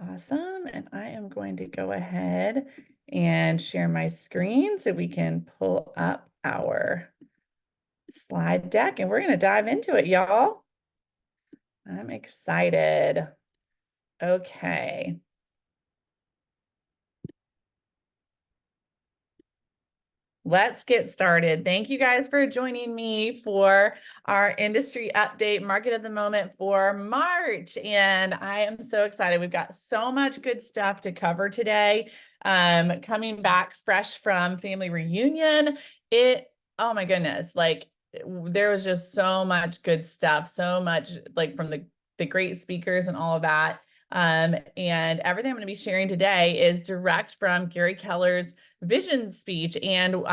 Awesome. And I am going to go ahead and share my screen so we can pull up our slide deck and we're going to dive into it, y'all. I'm excited. Okay. Let's get started. Thank you guys for joining me for our industry update market of the moment for March. And I am so excited. We've got so much good stuff to cover today. Coming back fresh from family reunion, oh my goodness, like there was just so much good stuff, so much like from the great speakers and all of that. And everything I'm going to be sharing today is direct from Gary Keller's vision speech and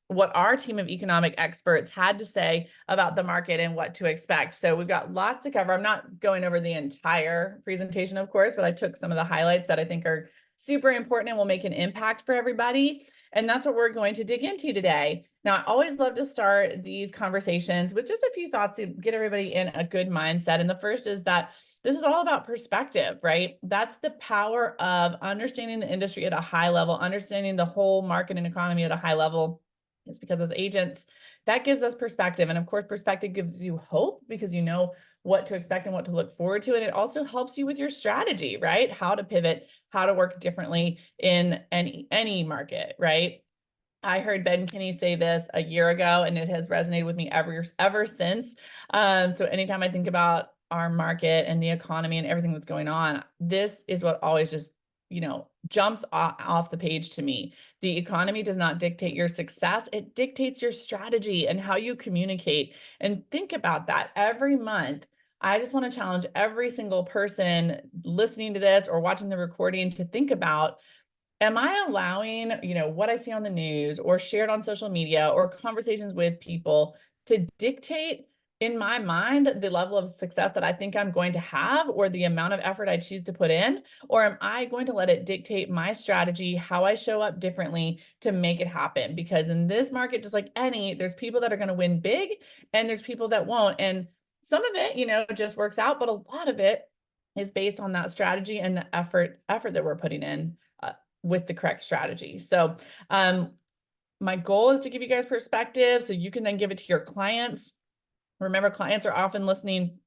what our team of economic experts had to say about the market and what to expect. So we've got lots to cover. I'm not going over the entire presentation, of course, but I took some of the highlights that I think are super important and will make an impact for everybody. And that's what we're going to dig into today. Now, I always love to start these conversations with just a few thoughts to get everybody in a good mindset. And the first is that this is all about perspective, right? That's the power of understanding the industry at a high level, understanding the whole market and economy at a high level. It's because as agents, that gives us perspective. And of course, perspective gives you hope because you know what to expect and what to look forward to. And it also helps you with your strategy, right? How to pivot, how to work differently in any market, right? I heard Ben Kinney say this a year ago, and it has resonated with me ever since. So anytime I think about our market and the economy and everything that's going on, this is what always just, jumps off the page to me. The economy does not dictate your success. It dictates your strategy and how you communicate. And think about that every month. I just want to challenge every single person listening to this or watching the recording to think about, am I allowing, what I see on the news or shared on social media or conversations with people to dictate in my mind the level of success that I think I'm going to have or the amount of effort I choose to put in? Or am I going to let it dictate my strategy, how I show up differently to make it happen? Because in this market, just like any, there's people that are going to win big and there's people that won't. And some of it, just works out, but a lot of it is based on that strategy and the effort that we're putting in with the correct strategy. So my goal is to give you guys perspective so you can then give it to your clients. Remember, clients are often listening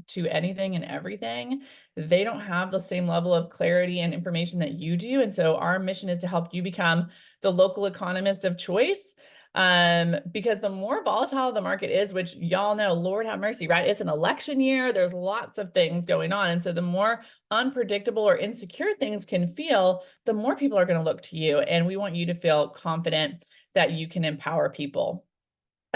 to anything and everything. They don't have the same level of clarity and information that you do. And so our mission is to help you become the local economist of choice. Because the more volatile the market is, which y'all know, Lord have mercy, right? It's an election year. There's lots of things going on. And so the more unpredictable or insecure things can feel, the more people are going to look to you. And we want you to feel confident that you can empower people.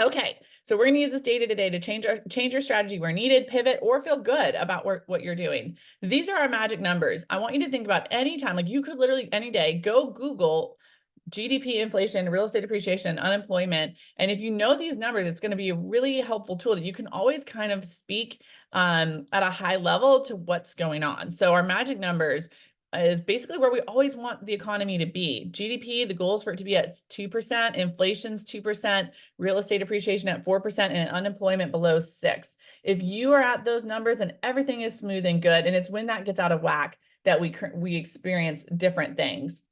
Okay, so we're going to use this data today to change your strategy where needed, pivot, or feel good about what you're doing. These are our magic numbers. I want you to think about any time, like you could literally any day go Google GDP, inflation, real estate appreciation, and unemployment. And if you know these numbers, it's going to be a really helpful tool that you can always kind of speak at a high level to what's going on. So our magic numbers is basically where we always want the economy to be. GDP, the goal is for it to be at 2%, inflation's 2%, real estate appreciation at 4%, and unemployment below 6%. If you are at those numbers, then everything is smooth and good. And it's when that gets out of whack that we experience different things.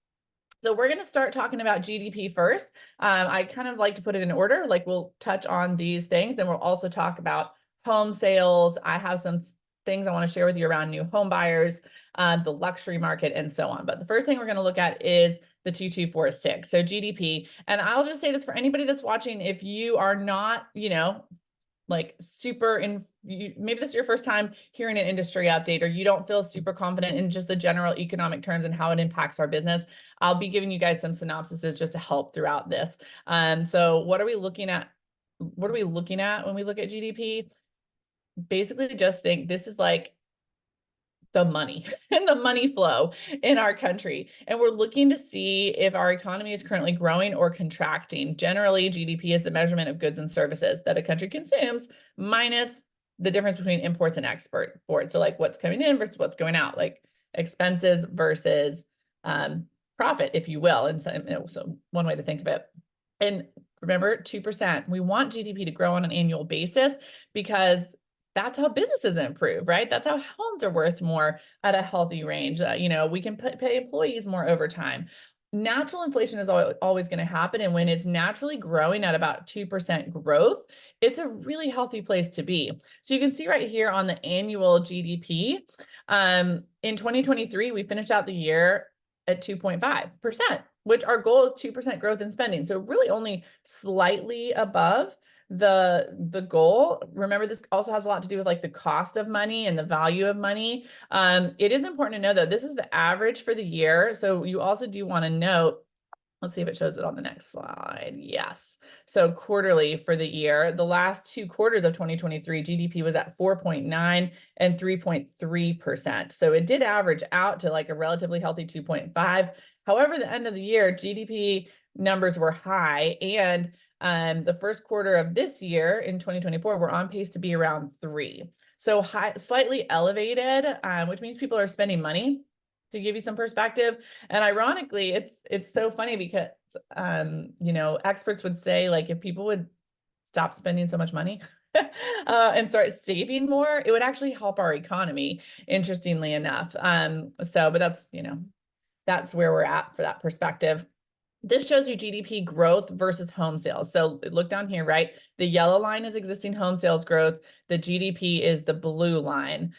So we're going to start talking about GDP first. I kind of like to put it in order, like we'll touch on these things. Then we'll also talk about home sales. I have some things I want to share with you around new home buyers, the luxury market, and so on. But the first thing we're going to look at is the 2246, so GDP. And I'll just say this for anybody that's watching, if you are not, like super maybe this is your first time hearing an industry update, or you don't feel super confident in just the general economic terms and how it impacts our business, I'll be giving you guys some synopsises just to help throughout this. So what are we looking at? What are we looking at when we look at GDP? Basically, just think this is like the money and the money flow in our country. And we're looking to see if our economy is currently growing or contracting. Generally, GDP is the measurement of goods and services that a country consumes minus the difference between imports and exports. So like what's coming in versus what's going out, like expenses versus profit, if you will. And so one way to think of it. And remember, 2%. We want GDP to grow on an annual basis because that's how businesses improve, right? That's how homes are worth more at a healthy range. You know, we can pay employees more overtime. Natural inflation is always going to happen. And when it's naturally growing at about 2% growth, it's a really healthy place to be. So you can see right here on the annual GDP, in 2023, we finished out the year at 2.5%, which our goal is 2% growth in spending. So really only slightly above the goal. Remember, this also has a lot to do with like the cost of money and the value of money. It is important to know though, this is the average for the year. So you also do want to note, let's see if it shows it on the next slide. Yes. So quarterly for the year, the last 2 quarters of 2023, GDP was at 4.9 and 3.3%. So it did average out to like a relatively healthy 2.5. However, the end of the year, GDP numbers were high, and the first quarter of this year in 2024, we're on pace to be around 3. So high, slightly elevated, which means people are spending money. To give you some perspective, and ironically, it's so funny because you know, experts would say like if people would stop spending so much money and start saving more, it would actually help our economy, interestingly enough. But that's, you know, that's where we're at for that perspective. This shows you GDP growth versus home sales. So look down here, right? The yellow line is existing home sales growth. The GDP is the blue line.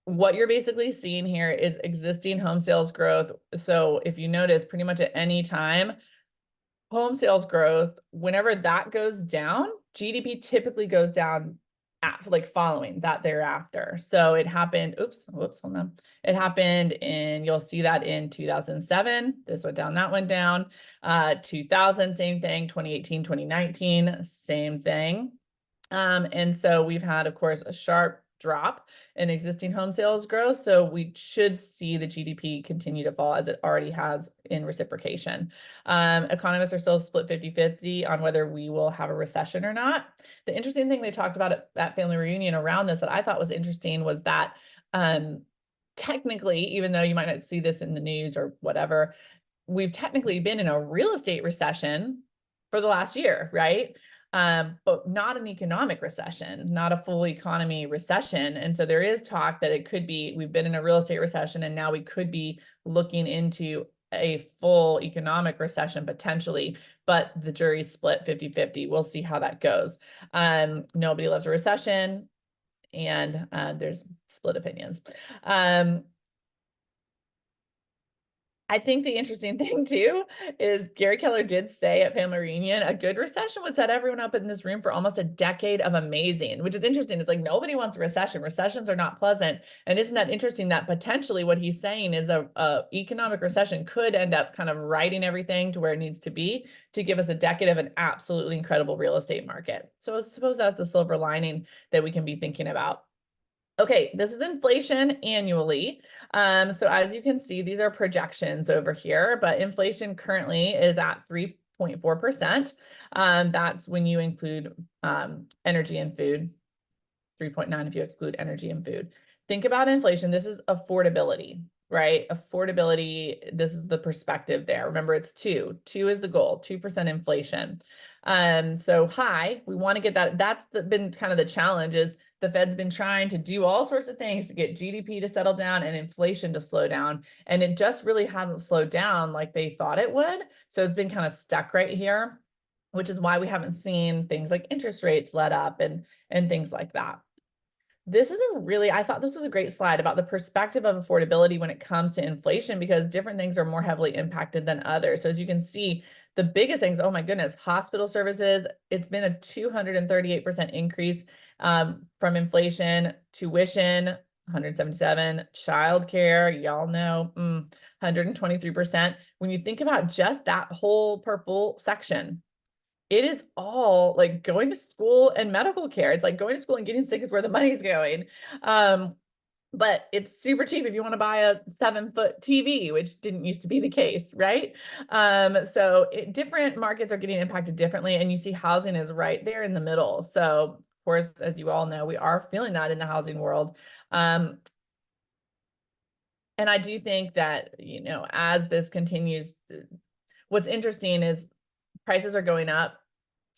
What you're basically seeing here is existing home sales growth. So if you notice, pretty much at any time, home sales growth, whenever that goes down, GDP typically goes down like following that thereafter. So it happened, whoops, hold on. It happened you'll see that in 2007, this went down, that went down. 2000, same thing, 2018, 2019, same thing. And so we've had, of course, a sharp drop in existing home sales growth. So we should see the GDP continue to fall as it already has in reciprocation. Economists are still split 50-50 on whether we will have a recession or not. The interesting thing they talked about at Family Reunion around this that I thought was interesting was that technically, even though you might not see this in the news or whatever, we've technically been in a real estate recession for the last year, right? But not an economic recession, not a full economy recession. And so there is talk that it could be, we've been in a real estate recession and now we could be looking into a full economic recession potentially, but the jury's split 50-50. We'll see how that goes. Nobody loves a recession, and there's split opinions. I think the interesting thing too is Gary Keller did say at Family Reunion, a good recession would set everyone up in this room for almost a decade of amazing, which is interesting. It's like nobody wants a recession. Recessions are not pleasant. And isn't that interesting that potentially what he's saying is a economic recession could end up kind of righting everything to where it needs to be to give us a decade of an absolutely incredible real estate market. So I suppose that's the silver lining that we can be thinking about. Okay, this is inflation annually. So as you can see, these are projections over here, but inflation currently is at 3.4%. That's when you include energy and food, 3.9 if you exclude energy and food. Think about inflation. This is affordability, right? Affordability, this is the perspective there. Remember, it's 2. 2 is the goal, 2% inflation. So high, we want to get that. That's been kind of the challenge is the Fed's been trying to do all sorts of things to get GDP to settle down and inflation to slow down. And it just really hasn't slowed down like they thought it would. So it's been kind of stuck right here, which is why we haven't seen things like interest rates let up and things like that. This is I thought this was a great slide about the perspective of affordability when it comes to inflation, because different things are more heavily impacted than others. So as you can see, the biggest things, oh my goodness, hospital services, it's been a 238% increase from inflation. Tuition, 177, childcare, y'all know, 123%. When you think about just that whole purple section, it is all like going to school and medical care. It's like going to school and getting sick is where the money's going. But it's super cheap if you want to buy a 7-foot TV, which didn't used to be the case, right? Different markets are getting impacted differently, and you see housing is right there in the middle. So of course, as you all know, we are feeling that in the housing world. And I do think that, you know, as this continues, what's interesting is prices are going up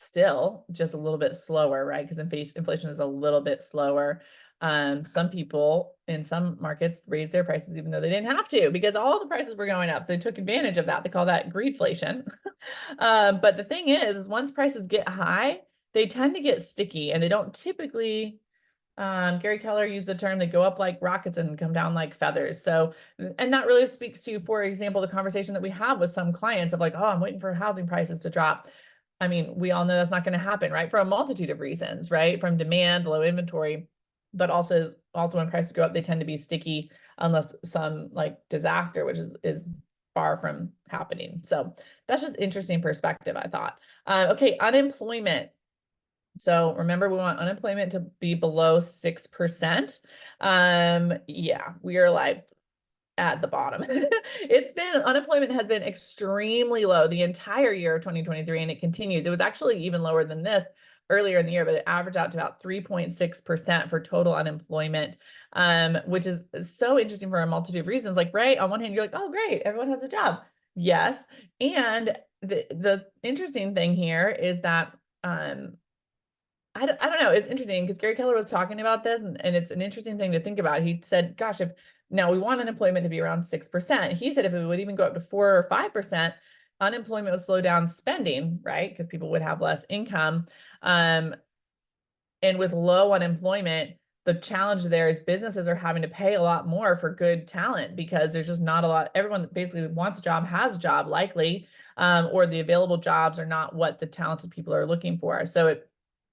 still just a little bit slower, right? Because inflation is a little bit slower. Some people in some markets raised their prices even though they didn't have to, because all the prices were going up. So they took advantage of that. They call that greedflation. But the thing is once prices get high, they tend to get sticky, and they don't typically, Gary Keller used the term, they go up like rockets and come down like feathers. So, and that really speaks to, for example, the conversation that we have with some clients of like, oh, I'm waiting for housing prices to drop. I mean, we all know that's not going to happen, right? For a multitude of reasons, right? From demand, low inventory, but also when prices go up, they tend to be sticky unless some like disaster, which is far from happening. So that's just interesting perspective, I thought. Okay, unemployment. So remember, we want unemployment to be below 6%. Yeah, we are like at the bottom. Unemployment has been extremely low the entire year of 2023, and it continues. It was actually even lower than this earlier in the year, but it averaged out to about 3.6% for total unemployment, which is so interesting for a multitude of reasons. Like, right, on one hand, you're like, oh, great, everyone has a job. Yes. And the interesting thing here is that, I don't know. It's interesting because Gary Keller was talking about this, and it's an interesting thing to think about. He said, gosh, if now we want unemployment to be around 6%. He said if it would even go up to 4 or 5%, unemployment would slow down spending, right? Because people would have less income. And with low unemployment, the challenge there is businesses are having to pay a lot more for good talent because there's just not a lot. Everyone that basically wants a job has a job, likely, or the available jobs are not what the talented people are looking for. So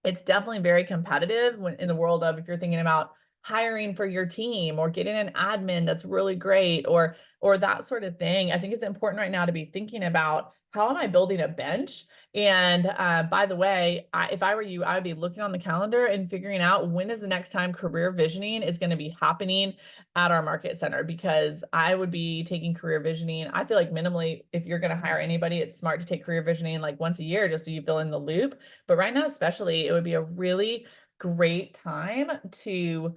it's definitely very competitive in the world of, if you're thinking about hiring for your team or getting an admin that's really great, or that sort of thing. I think it's important right now to be thinking about, how am I building a bench? And by the way, if I were you, I would be looking on the calendar and figuring out when is the next time career visioning is going to be happening at our market center, because I would be taking career visioning. I feel like minimally, if you're going to hire anybody, it's smart to take career visioning like once a year, just so you fill in the loop. But right now, especially, it would be a really great time to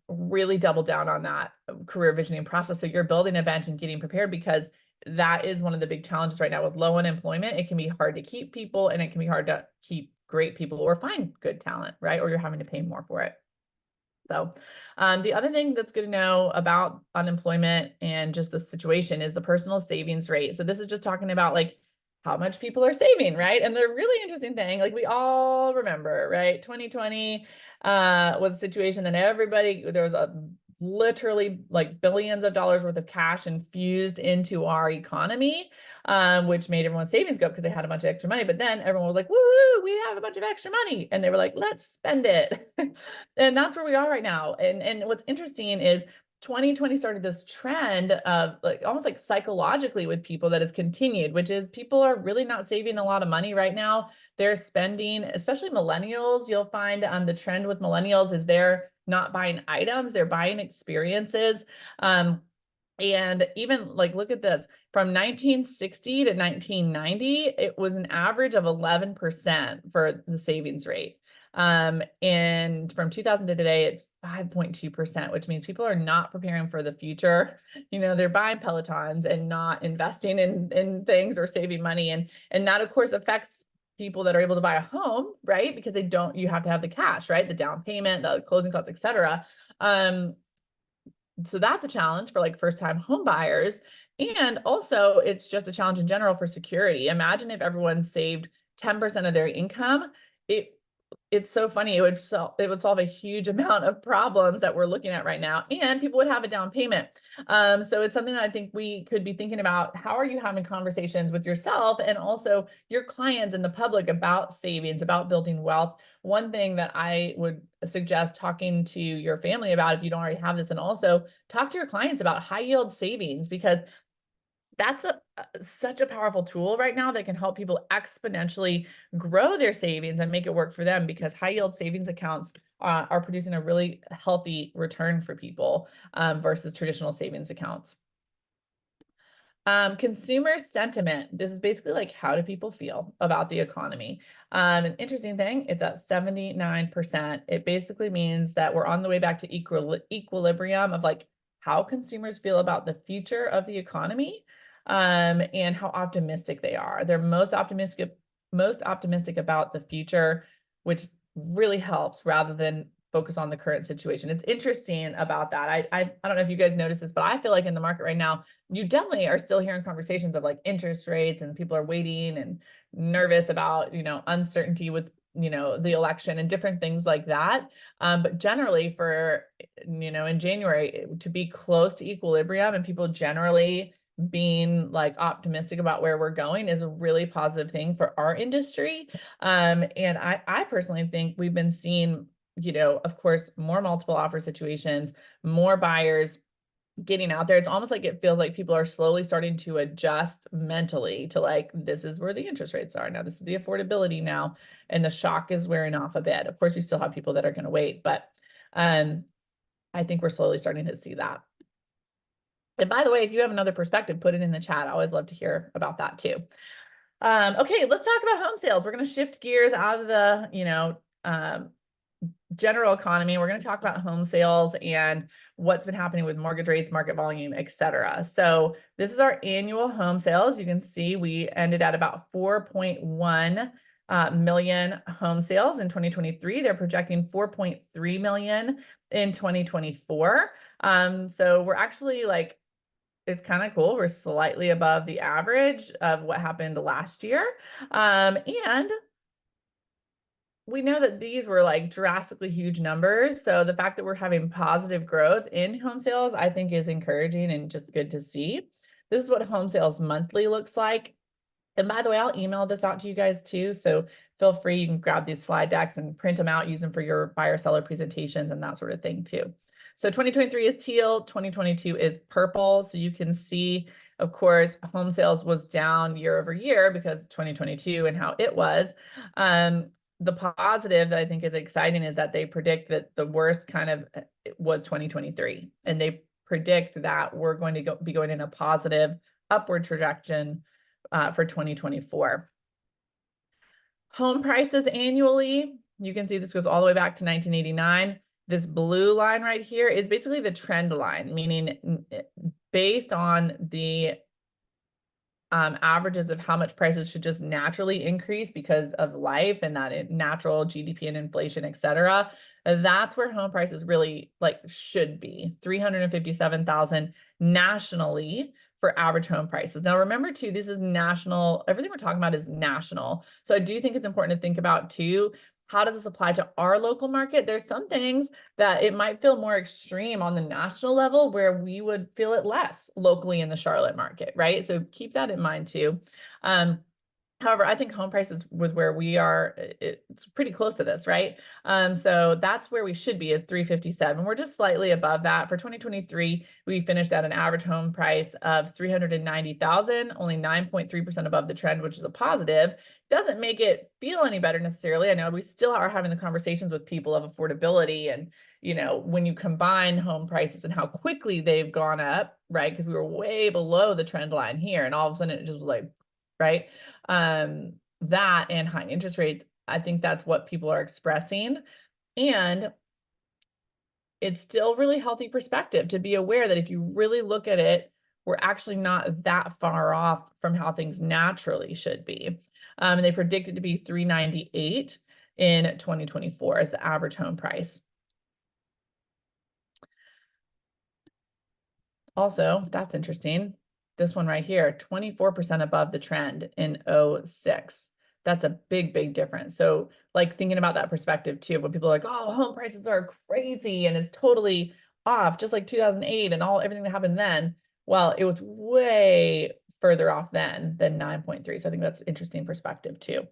really double down on that career visioning process. So you're building a bench and getting prepared, because that is one of the big challenges right now with low unemployment. It can be hard to keep people, and it can be hard to keep great people or find good talent, right? Or you're having to pay more for it. So the other thing that's good to know about unemployment and just the situation is the personal savings rate. So this is just talking about like how much people are saving, right? And the really interesting thing, like we all remember, right? 2020 was a situation that there was literally like billions of dollars worth of cash infused into our economy, which made everyone's savings go up because they had a bunch of extra money. But then everyone was like, woo, we have a bunch of extra money. And they were like, let's spend it. And that's where we are right now. And what's interesting is 2020 started this trend of like almost like psychologically with people that has continued, which is people are really not saving a lot of money right now. They're spending, especially millennials. You'll find the trend with millennials is they're not buying items, they're buying experiences. And even like, look at this, from 1960 to 1990, it was an average of 11% for the savings rate. And from 2000 to today, it's 5.2%, which means people are not preparing for the future. You know, they're buying Pelotons and not investing in things or saving money. And that of course affects people that are able to buy a home, right? Because you have to have the cash, right? The down payment, the closing costs, et cetera. So that's a challenge for like first-time home buyers. And also it's just a challenge in general for security. Imagine if everyone saved 10% of their income. It's so funny. It would solve a huge amount of problems that we're looking at right now, and people would have a down payment. So it's something that I think we could be thinking about. How are you having conversations with yourself and also your clients and the public about savings, about building wealth? One thing that I would suggest talking to your family about, if you don't already have this, and also talk to your clients about high yield savings, because that's such a powerful tool right now that can help people exponentially grow their savings and make it work for them, because high yield savings accounts are producing a really healthy return for people versus traditional savings accounts. Consumer sentiment. This is basically like, how do people feel about the economy? An interesting thing, it's at 79%. It basically means that we're on the way back to equilibrium of like how consumers feel about the future of the economy, and how optimistic they are. They're most most optimistic about the future, which really helps rather than focus on the current situation. It's interesting about that. I don't know if you guys notice this, but I feel like in the market right now, you definitely are still hearing conversations of like interest rates, and people are waiting and nervous about, uncertainty with, the election and different things like that. But generally for, in January to be close to equilibrium and people generally being like optimistic about where we're going is a really positive thing for our industry. And I personally think we've been seeing, of course, more multiple offer situations, more buyers getting out there. It's almost like it feels like people are slowly starting to adjust mentally to like, this is where the interest rates are now. This is the affordability now. And the shock is wearing off a bit. Of course, you still have people that are going to wait, but I think we're slowly starting to see that. And by the way, if you have another perspective, put it in the chat. I always love to hear about that too. Okay, let's talk about home sales. We're going to shift gears out of the, general economy. We're going to talk about home sales and what's been happening with mortgage rates, market volume, etc. So this is our annual home sales. You can see we ended at about 4.1 million home sales in 2023. They're projecting 4.3 million in 2024. So we're actually like, it's kind of cool. We're slightly above the average of what happened last year. And we know that these were like drastically huge numbers. So the fact that we're having positive growth in home sales, I think is encouraging and just good to see. This is what home sales monthly looks like. And by the way, I'll email this out to you guys too. So feel free, you can grab these slide decks and print them out, use them for your buyer seller presentations and that sort of thing too. So 2023 is teal, 2022 is purple. So you can see, of course, home sales was down year over year because 2022 and how it was. The positive that I think is exciting is that they predict that the worst kind of was 2023, and they predict that we're going to be going in a positive upward trajectory for 2024. Home prices annually, you can see this goes all the way back to 1989. This blue line right here is basically the trend line, meaning based on the averages of how much prices should just naturally increase because of life and that natural GDP and inflation, et cetera. That's where home prices really like should be 357,000 nationally for average home prices. Now, remember too, this is national. Everything we're talking about is national. So I do think it's important to think about too, how does this apply to our local market? There's some things that it might feel more extreme on the national level where we would feel it less locally in the Charlotte market, right? So keep that in mind too. However, I think home prices with where we are, it's pretty close to this, right? So that's where we should be is 357. We're just slightly above that. For 2023, we finished at an average home price of 390,000, only 9.3% above the trend, which is a positive. Doesn't make it feel any better necessarily. I know we still are having the conversations with people of affordability and, when you combine home prices and how quickly they've gone up, right? Because we were way below the trend line here and all of a sudden it just was like, right? That and high interest rates, I think that's what people are expressing. And it's still really healthy perspective to be aware that if you really look at it, we're actually not that far off from how things naturally should be. And they predict it to be 398 in 2024 as the average home price. Also, that's interesting. This one right here, 24% above the trend in 06. That's a big, big difference. So like thinking about that perspective too, when people are like, oh, home prices are crazy and it's totally off, just like 2008 and everything that happened then. Well, it was way further off then than 9.3. So I think that's interesting perspective too.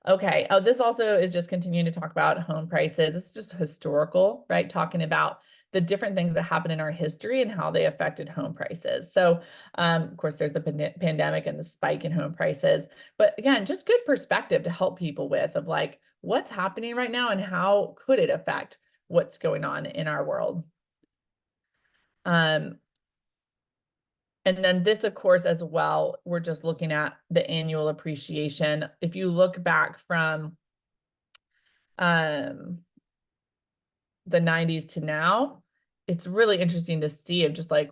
Okay. Oh, this also is just continuing to talk about home prices. It's just historical, right? Talking about the different things that happened in our history and how they affected home prices. So, of course, there's the pandemic and the spike in home prices. But again, just good perspective to help people with of like what's happening right now and how could it affect what's going on in our world. And then this, of course, as well, we're just looking at the annual appreciation. If you look back from the 90s to now, it's really interesting to see of just like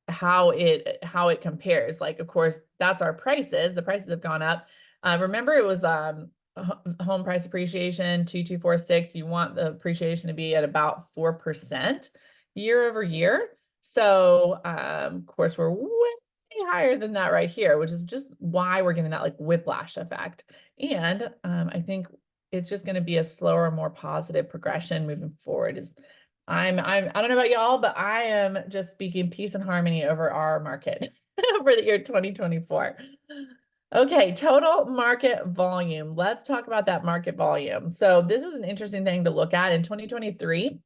how it compares. Like, of course, that's our prices. The prices have gone up. Remember it was home price appreciation 2246. You want the appreciation to be at about 4% year over year. So of course we're way higher than that right here, which is just why we're getting that like whiplash effect. And I think it's just going to be a slower, more positive progression moving forward. I don't know about y'all, but I am just speaking peace and harmony over our market for the year 2024. Okay, total market volume. Let's talk about that market volume. So this is an interesting thing to look at. In 2023,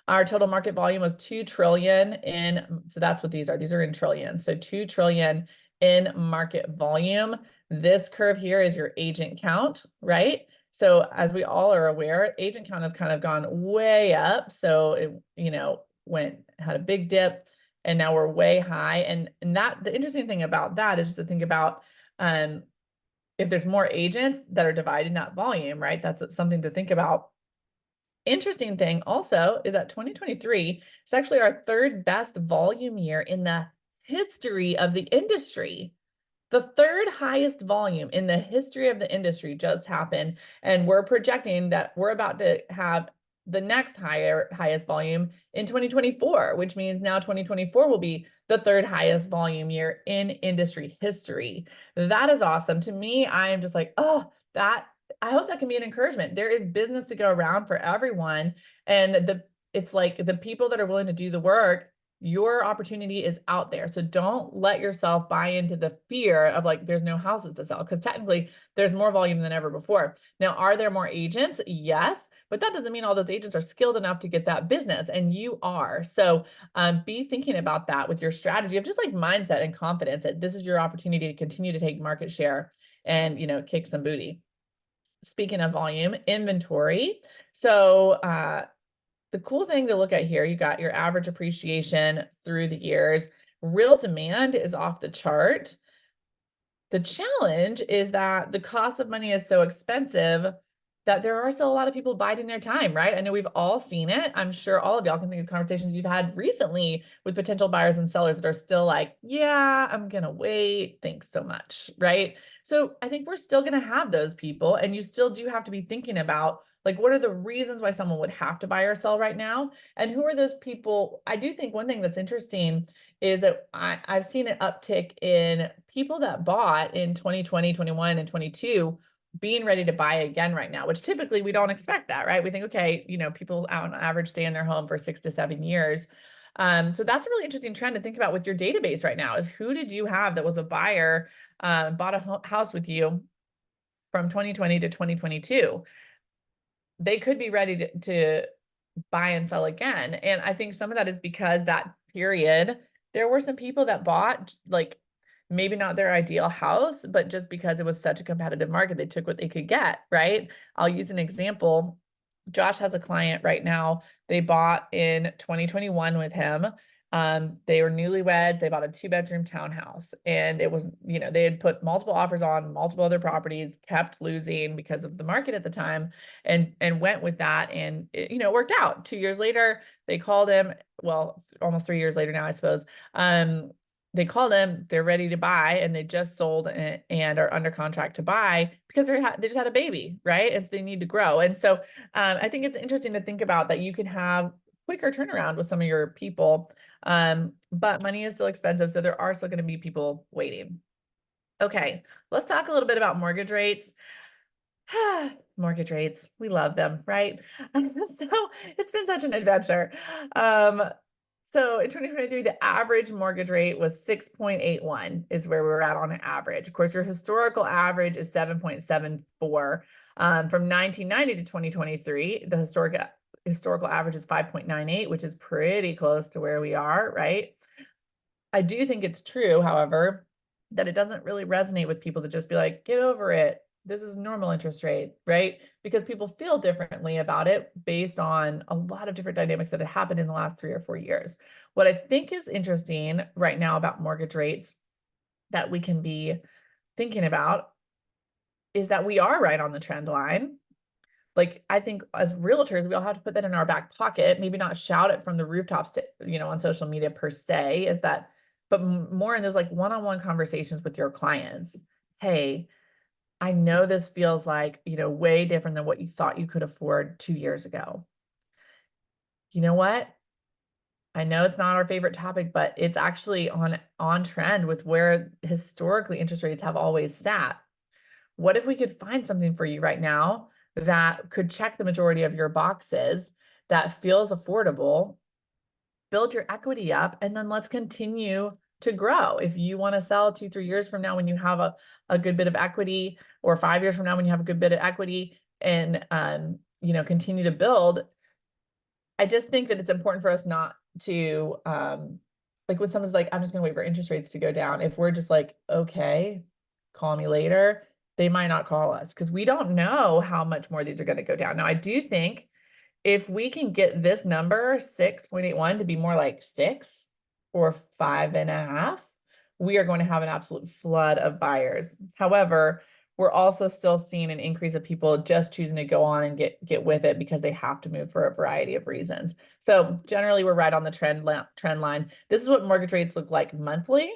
our total market volume was 2 trillion in, so that's what these are in trillions. So 2 trillion in market volume. This curve here is your agent count, right? So as we all are aware, agent count has kind of gone way up. So it, had a big dip and now we're way high. And that the interesting thing about that is just to think about if there's more agents that are dividing that volume, right? That's something to think about. Interesting thing also is that 2023 is actually our third best volume year in the history of the industry. The third highest volume in the history of the industry just happened, and we're projecting that we're about to have the next highest volume in 2024, which means now 2024 will be the third highest volume year in industry history. That is awesome. To me, I am just like, oh, I hope that can be an encouragement. There is business to go around for everyone. And it's like the people that are willing to do the work, your opportunity is out there. So don't let yourself buy into the fear of like, there's no houses to sell, because technically there's more volume than ever before. Now, are there more agents? Yes, but that doesn't mean all those agents are skilled enough to get that business, and you are. So be thinking about that with your strategy of just like mindset and confidence that this is your opportunity to continue to take market share and, kick some booty. Speaking of volume, inventory. So the cool thing to look at here, you got your average appreciation through the years. Real demand is off the chart. The challenge is that the cost of money is so expensive that there are still a lot of people biding their time, right? I know we've all seen it. I'm sure all of y'all can think of conversations you've had recently with potential buyers and sellers that are still like, yeah, I'm gonna wait. Thanks so much, right? So I think we're still gonna have those people, and you still do have to be thinking about like, what are the reasons why someone would have to buy or sell right now? And who are those people? I do think one thing that's interesting is that I've seen an uptick in people that bought in 2020, 21, and 22 being ready to buy again right now, which typically we don't expect that, right? We think, okay, people on average stay in their home for 6 to 7 years. So that's a really interesting trend to think about with your database right now is who did you have that was a buyer, bought a house with you from 2020 to 2022? They could be ready to buy and sell again. And I think some of that is because that period, there were some people that bought like maybe not their ideal house, but just because it was such a competitive market, they took what they could get, right? I'll use an example. Josh has a client right now. They bought in 2021 with him. They were newlyweds. They bought a 2-bedroom townhouse, and it was, they had put multiple offers on multiple other properties, kept losing because of the market at the time, and went with that. And it worked out. 2 years later, they called him. Well, almost 3 years later now, I suppose. They called him, they're ready to buy, and they just sold and are under contract to buy because they just had a baby, right? And so they need to grow. And so I think it's interesting to think about that you can have quicker turnaround with some of your people, but money is still expensive. So there are still going to be people waiting. Okay, let's talk a little bit about mortgage rates. Mortgage rates, we love them, right? So it's been such an adventure. So in 2023, the average mortgage rate was 6.81 is where we were at on an average. Of course, your historical average is 7.74. From 1990 to 2023, the historical average is 5.98, which is pretty close to where we are, right? I do think it's true, however, that it doesn't really resonate with people to just be like, get over it. This is normal interest rate, right? Because people feel differently about it based on a lot of different dynamics that have happened in the last 3 or 4 years. What I think is interesting right now about mortgage rates that we can be thinking about is that we are right on the trend line. Like, I think as realtors, we all have to put that in our back pocket, maybe not shout it from the rooftops to, on social media per se, but more in those like one-on-one conversations with your clients. Hey, I know this feels like, way different than what you thought you could afford 2 years ago. You know what? I know it's not our favorite topic, but it's actually on trend with where historically interest rates have always sat. What if we could find something for you right now that could check the majority of your boxes, that feels affordable, build your equity up, and then let's continue to grow. If you want to sell 2, 3 years from now when you have a good bit of equity, or 5 years from now when you have a good bit of equity, and continue to build. I just think that it's important for us not to like when someone's like, I'm just gonna wait for interest rates to go down. If we're just like, okay, call me later, they might not call us because we don't know how much more these are going to go down. Now, I do think if we can get this number 6.81 to be more like 6 or 5.5, we are going to have an absolute flood of buyers. However, we're also still seeing an increase of people just choosing to go on and get with it because they have to move for a variety of reasons. So generally, we're right on the trend line. This is what mortgage rates look like monthly.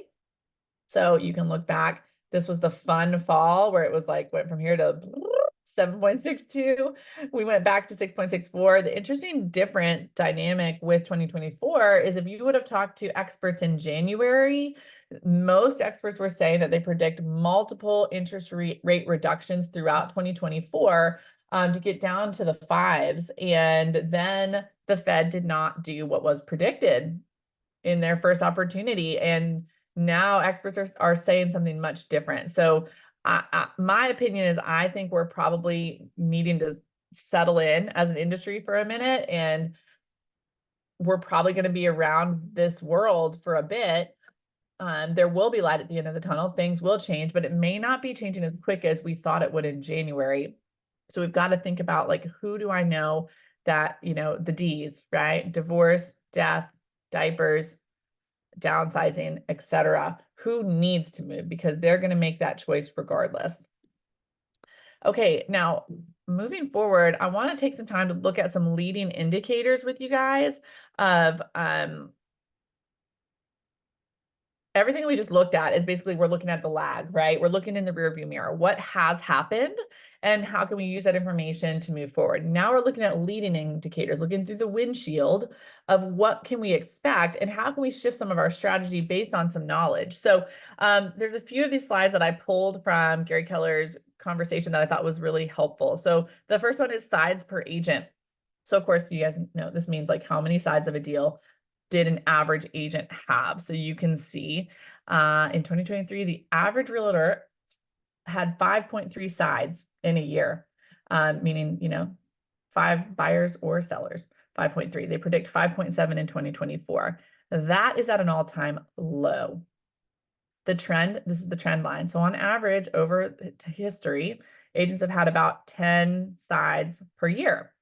So you can look back. This was the fun fall where it was like went from here to 7.62. We went back to 6.64. The interesting different dynamic with 2024 is if you would have talked to experts in January, most experts were saying that they predict multiple interest rate reductions throughout 2024 to get down to the fives. And then the Fed did not do what was predicted in their first opportunity. And now experts are saying something much different. So my opinion is I think we're probably needing to settle in as an industry for a minute, and we're probably going to be around this world for a bit. There will be light at the end of the tunnel. Things will change, but it may not be changing as quick as we thought it would in January. So we've got to think about, like, who do I know that, the D's, right? Divorce, death, diapers, downsizing, etc. Who needs to move because they're going to make that choice regardless. Okay, now moving forward, I want to take some time to look at some leading indicators with you guys of everything we just looked at is basically we're looking at the lag, right? We're looking in the rearview mirror. What has happened and how can we use that information to move forward? Now we're looking at leading indicators, looking through the windshield of what can we expect and how can we shift some of our strategy based on some knowledge. So there's a few of these slides that I pulled from Gary Keller's conversation that I thought was really helpful. So the first one is sides per agent. So of course, you guys know this means like how many sides of a deal did an average agent have? So you can see in 2023, the average realtor had 5.3 sides in a year, meaning, 5 buyers or sellers, 5.3. They predict 5.7 in 2024. That is at an all-time low. The trend, this is the trend line. So on average, over history, agents have had about 10 sides per year.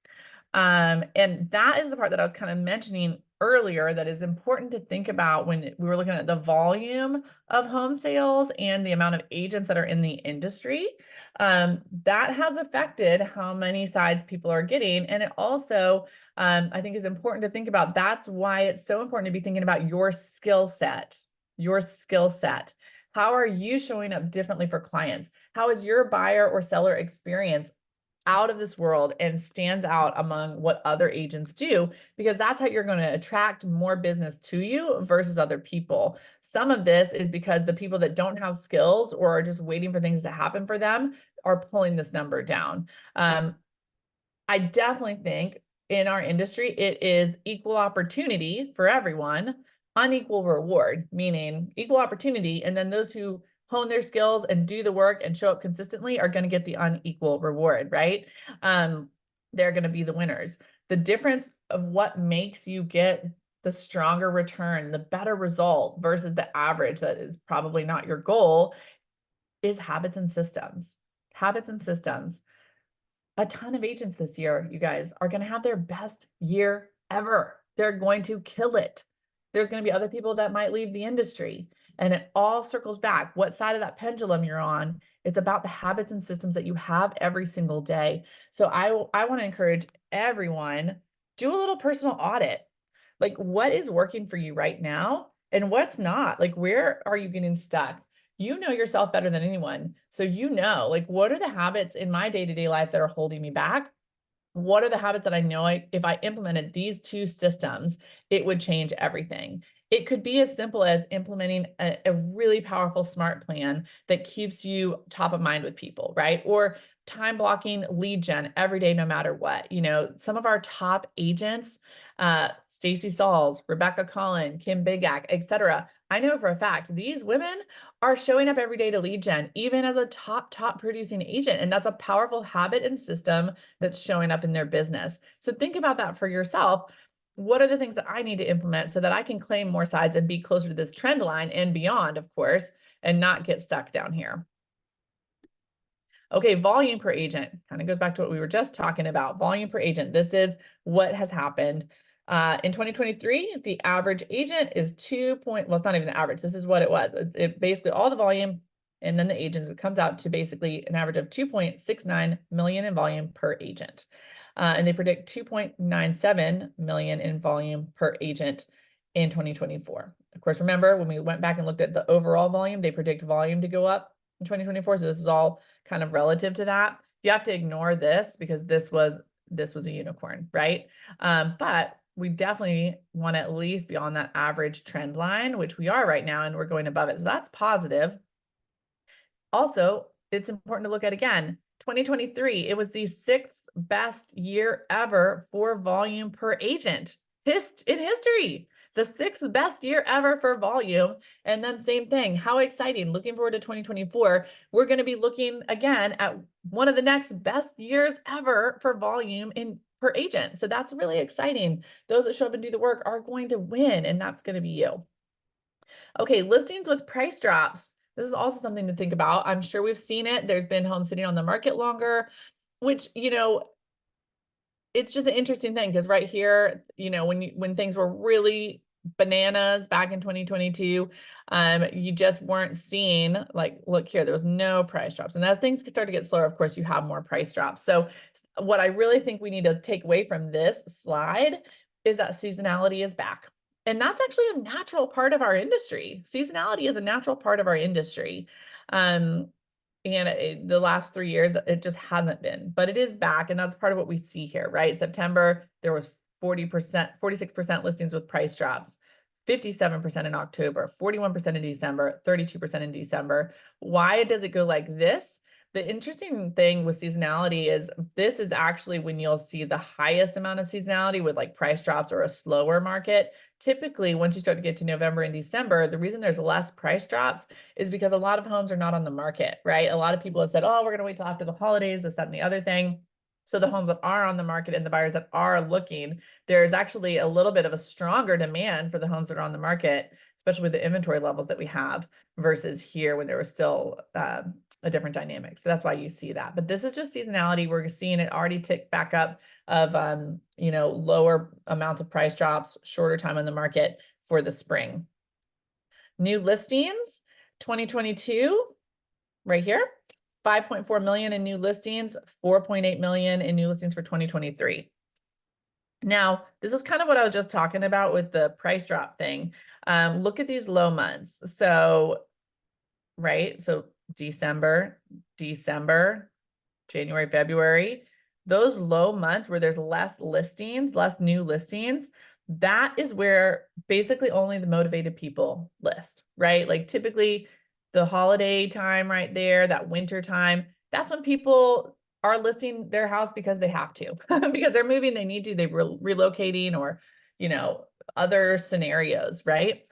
And that is the part that I was kind of mentioning earlier that is important to think about when we were looking at the volume of home sales and the amount of agents that are in the industry. That has affected how many sides people are getting. And it also, I think, is important to think about. That's why it's so important to be thinking about your skill set. Your skill set. How are you showing up differently for clients? How is your buyer or seller experience out of this world and stands out among what other agents do? Because that's how you're going to attract more business to you versus other people. Some of this is because the people that don't have skills or are just waiting for things to happen for them are pulling this number down. I definitely think in our industry, it is equal opportunity for everyone, unequal reward, meaning equal opportunity. And then those who hone their skills and do the work and show up consistently are going to get the unequal reward, right? They're going to be the winners. The difference of what makes you get the stronger return, the better result versus the average that is probably not your goal is habits and systems. Habits and systems. A ton of agents this year, you guys, are going to have their best year ever. They're going to kill it. There's going to be other people that might leave the industry. And it all circles back. What side of that pendulum you're on, it's about the habits and systems that you have every single day. So I want to encourage everyone, do a little personal audit. Like, what is working for you right now and what's not? Like, where are you getting stuck? You know yourself better than anyone. So you know, like, what are the habits in my day-to-day life that are holding me back? What are the habits that I know if I implemented these two systems, it would change everything? It could be as simple as implementing a really powerful smart plan that keeps you top of mind with people, right? Or time blocking lead gen every day, no matter what. You know, some of our top agents, Stacey Sauls, Rebecca Collin, Kim Bigak, etc. I know for a fact these women are showing up every day to lead gen, even as a top producing agent. And that's a powerful habit and system that's showing up in their business. So think about that for yourself. What are the things that I need to implement so that I can claim more sides and be closer to this trend line and beyond, of course, and not get stuck down here? Okay, volume per agent kind of goes back to what we were just talking about. Volume per agent. This is what has happened. In 2023, the average agent is well, it's not even the average. This is what it was. It basically all the volume and then the agents, it comes out to basically an average of 2.69 million in volume per agent. And they predict 2.97 million in volume per agent in 2024. Of course, remember when we went back and looked at the overall volume, they predict volume to go up in 2024. So this is all kind of relative to that. You have to ignore this because this was a unicorn, right? But we definitely want to at least be on that average trend line, which we are right now, and we're going above it. So that's positive. Also, it's important to look at again, 2023, it was the sixth best year ever for volume per agent in history. The sixth best year ever for volume. And then same thing, how exciting. Looking forward to 2024. We're going to be looking again at one of the next best years ever for volume per agent. So that's really exciting. Those that show up and do the work are going to win, and that's going to be you. Okay, listings with price drops. This is also something to think about. I'm sure we've seen it. There's been homes sitting on the market longer, which, you know, it's just an interesting thing because right here, you know, when things were really bananas back in 2022, you just weren't seeing, like, look here, there was no price drops. And as things start to get slower, of course, you have more price drops. So what I really think we need to take away from this slide is that seasonality is back. And that's actually a natural part of our industry. Seasonality is a natural part of our industry. And the last 3 years, it just hasn't been, but it is back. And that's part of what we see here, right? September, there was 40%, 46% listings with price drops, 57% in October, 41% in December, 32% in December. Why does it go like this? The interesting thing with seasonality is this is actually when you'll see the highest amount of seasonality with like price drops or a slower market. Typically, once you start to get to November and December, the reason there's less price drops is because a lot of homes are not on the market, right? A lot of people have said, oh, we're going to wait till after the holidays, this, that, and the other thing. So the homes that are on the market and the buyers that are looking, there's actually a little bit of a stronger demand for the homes that are on the market, especially with the inventory levels that we have versus here when there was still a different dynamic. So that's why you see that. But this is just seasonality. We're seeing it already tick back up of, you know, lower amounts of price drops, shorter time on the market for the spring. New listings, 2022, right here, 5.4 million in new listings, 4.8 million in new listings for 2023. Now, this is kind of what I was just talking about with the price drop thing. Look at these low months. So, right, so December, January, February, those low months where there's less listings, less new listings, that is where basically only the motivated people list, right? Like typically the holiday time right there, that winter time, that's when people are listing their house because they have to, because they're moving, they need to, they're relocating or, you know, other scenarios, right?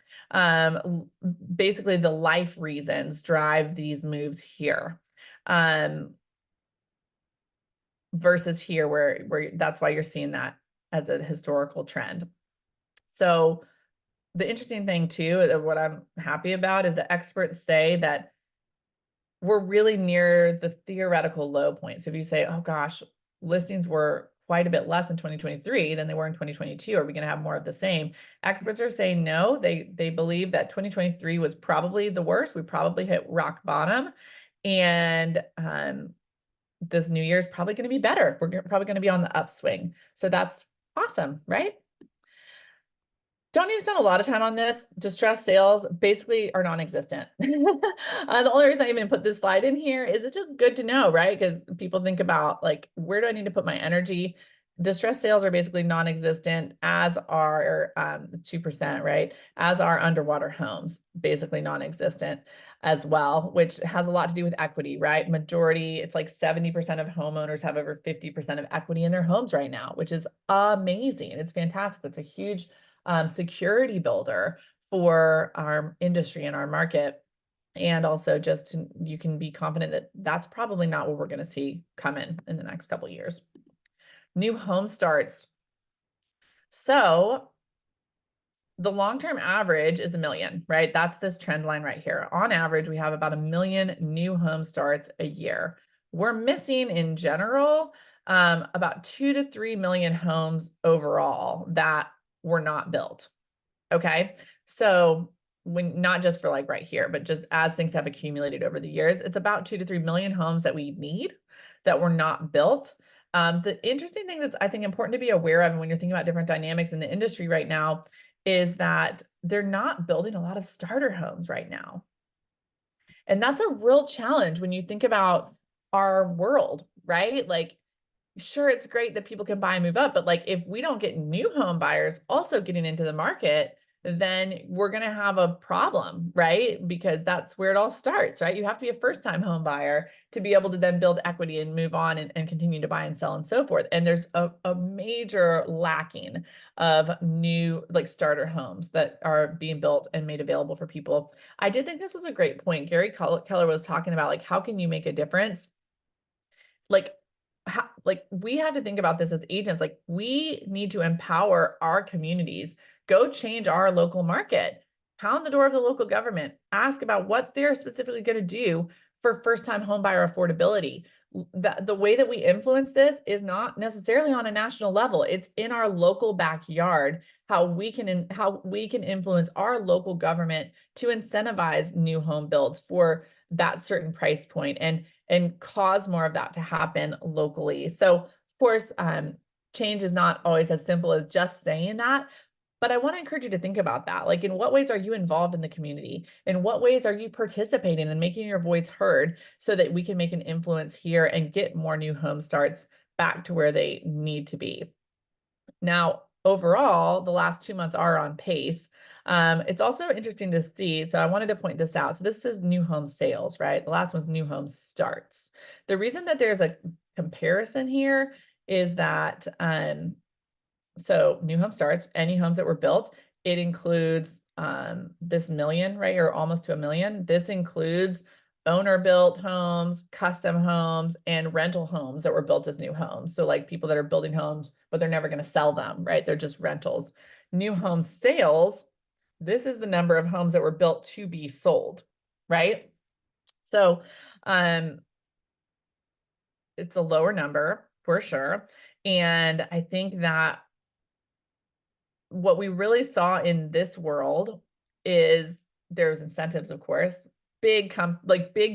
Basically the life reasons drive these moves here. Versus here where that's why you're seeing that as a historical trend. So the interesting thing too, what I'm happy about is the experts say that we're really near the theoretical low point. So if you say, oh gosh, listings were quite a bit less in 2023 than they were in 2022, are we going to have more of the same? Experts are saying no, they believe that 2023 was probably the worst. We probably hit rock bottom. And this new year is probably going to be better. We're probably going to be on the upswing. So that's awesome, right? don't need to spend a lot of time on this. Distressed sales basically are non-existent. The only reason I even put this slide in here is it's just good to know, right? Because people think about like, where do I need to put my energy? Distressed sales are basically non-existent, as are 2%, right? As are underwater homes, basically non-existent as well, which has a lot to do with equity, right? Majority, it's like 70% of homeowners have over 50% of equity in their homes right now, which is amazing. It's fantastic. It's a huge security builder for our industry and our market. And also just you can be confident that that's probably not what we're going to see come in the next couple of years. New home starts. So the long-term average is 1 million, right? That's this trend line right here. On average, we have about 1 million new home starts a year. We're missing in general about 2 to 3 million homes overall that were not built. Okay. So when not just for like right here, but just as things have accumulated over the years, it's about 2 to 3 million homes that we need that were not built. The interesting thing that's I think important to be aware of, and when you're thinking about different dynamics in the industry right now, is that they're not building a lot of starter homes right now. And that's a real challenge when you think about our world, right? Like, sure, it's great that people can buy and move up, but like if we don't get new home buyers also getting into the market, then we're going to have a problem, right? Because that's where it all starts, right? You have to be a first-time home buyer to be able to then build equity and move on and continue to buy and sell and so forth. And there's a major lacking of new like starter homes that are being built and made available for people. I did think this was a great point. Gary Keller was talking about like, how can you make a difference? Like, like we have to think about this as agents. Like we need to empower our communities, go change our local market, pound the door of the local government, ask about what they're specifically going to do for first-time homebuyer affordability. The way that we influence this is not necessarily on a national level. It's in our local backyard, how we can influence our local government to incentivize new home builds for that certain price point and cause more of that to happen locally. So of course, change is not always as simple as just saying that, but I want to encourage you to think about that. Like, in what ways are you involved in the community? In what ways are you participating and making your voice heard so that we can make an influence here and get more new home starts back to where they need to be? Now, overall, the last 2 months are on pace. It's also interesting to see. So I wanted to point this out. So this is new home sales, right? The last one's new home starts. The reason that there's a comparison here is that, so new home starts, any homes that were built, it includes this million, right? Or almost to 1 million. This includes owner-built homes, custom homes, and rental homes that were built as new homes. So like people that are building homes, but they're never going to sell them, right? They're just rentals. New home sales, this is the number of homes that were built to be sold, right? So it's a lower number for sure. And I think that what we really saw in this world is there's incentives, of course. Big